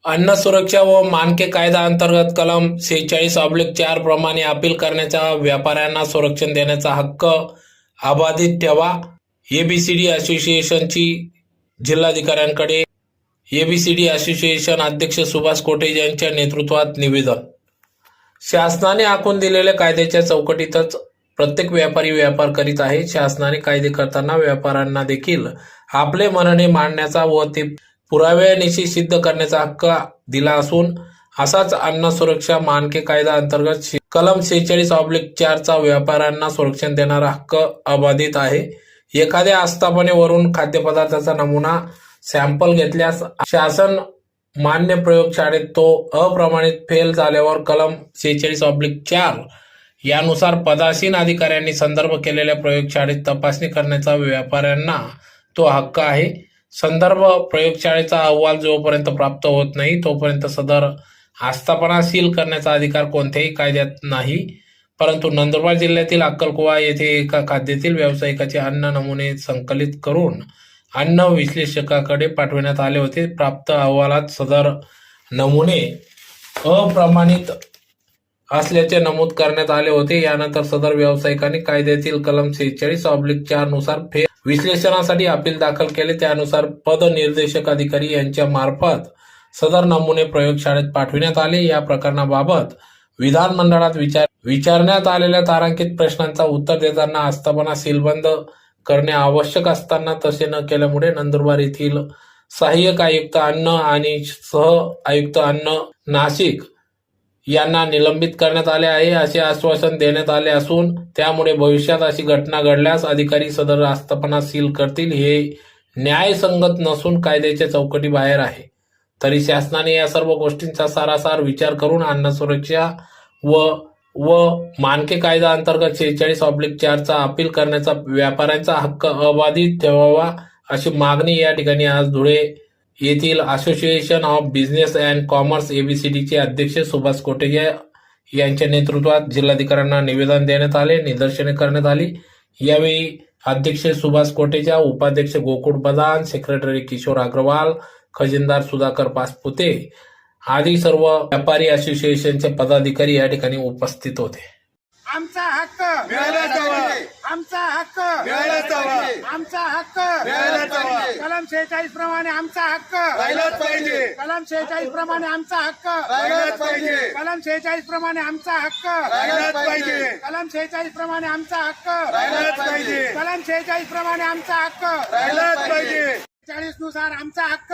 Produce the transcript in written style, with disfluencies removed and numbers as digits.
अन्न सुरक्षा व मानके कायदा अंतर्गत कलम 46/4 प्रमाणे अपील करण्याचा व्यापाऱ्यांना संरक्षण देण्याचा हक्क अबाधित ठेवा. एबीसीडी असोसिएशनची जिल्हाधिकाऱ्यांकडे एबीसीडी असोसिएशन अध्यक्ष सुभाष कोटे यांच्या नेतृत्वात निवेदन. शासनाने आखून दिलेल्या कायद्याच्या चौकटीतच प्रत्येक व्यापारी व्यापार करीत आहे. शासनाने कायदे करताना व्यापाऱ्यांना देखील आपले म्हणणे मांडण्याचा व ते पुराव्यानिशी सिद्ध करण्याचा हक्क दिला असून असाच अन्न सुरक्षा मानके कायदा अंतर्गत कलम 46/4 चा व्यापाऱ्यांना संरक्षण देणारा हक्क अबाधित आहे. एखाद्या आस्थापनेवरून खाद्यपदार्थाचा नमुना सॅम्पल घेतल्यास शासन मान्य प्रयोगशाळेत तो अप्रमाणित फेल झाल्यावर कलम 46/4 यानुसार पदासीन अधिकाऱ्यांनी संदर्भ केलेल्या प्रयोगशाळेत तपासणी करण्याचा व्यापाऱ्यांना तो हक्क आहे. संदर्भ प्रयोगशाळेचा अहवाल जोपर्यंत प्राप्त होत नाही तोपर्यंत सदर आस्थापना सील करण्याचा अधिकार कोणत्याही कायद्यात नाही. परंतु नंदुरबार जिल्ह्यातील अक्कलकुवा येथे एका खाद्यातील व्यावसायिकाचे अन्न नमुने संकलित करून अन्न विश्लेषकाकडे पाठविण्यात आले होते. प्राप्त अहवालात सदर नमुने अप्रमाणित असल्याचे नमूद करण्यात आले होते. यानंतर सदर व्यावसायिकांनी कायद्यातील कलम 46/4 नुसार फेर विश्लेषणासाठी अपील दाखल केले. त्यानुसार पदनिर्देशक अधिकारी यांच्या मार्फत सदर नमुने प्रयोगशाळेत पाठविण्यात आले. या प्रकरणाबाबत विधानमंडळात विचारण्यात आलेल्या तारांकित प्रश्नांचा उत्तर देताना आस्थापना सीलबंद करणे आवश्यक असताना तसे न केल्यामुळे नंदुरबार येथील सहाय्यक आयुक्त अन्न आणि सह आयुक्त अन्न नाशिक यांना निलंबित करण्यात आले आहे असे आश्वासन देण्यात आले असून त्यामुळे भविष्यात अशी घटना घडल्यास अधिकारी सदर आस्थापना सील करतील. हे न्यायसंगत नसून कायद्याच्या चौकटी बाहेर आहे. तरी शासनाने या सर्व गोष्टींचा सारासार विचार करून अन्न सुरक्षा व मानके कायदा अंतर्गत 46/4 चा अपील करण्याचा व्यापाऱ्यांचा हक्क अबाधित ठेवावा अशी मागणी या ठिकाणी आज धुळे येथील association of business and commerce एबीसीडीचे अध्यक्ष सुभाष कोटे यांच्या नेतृत्वात जिल्हाधिकाऱ्यांना निवेदन देण्यात आले. निदर्शने करण्यात आली. यावेळी अध्यक्ष सुभाष कोटेच्या उपाध्यक्ष गोकुळ बदान, सेक्रेटरी किशोर अग्रवाल, खजिनदार सुधाकर पासपुते आदी सर्व व्यापारी असोसिएशनचे पदाधिकारी या ठिकाणी उपस्थित होते. आमचा हक्क मिळालाच पाहिजे. आमचा हक्क मिळालाच पाहिजे. आमचा हक्क मिळालाच पाहिजे. कलम 46 प्रमाणे आमचा हक्क राहिलाच पाहिजे. कलम 46 प्रमाणे आमचा हक्क राहिलाच पाहिजे. कलम 46 प्रमाणे आमचा हक्क राहिलाच पाहिजे. कलम 46 प्रमाणे आमचा हक्क राहिलाच पाहिजे. कलम 46 प्रमाणे आमचा हक्क राहिलाच पाहिजे. 46 नुसार आमचा हक्क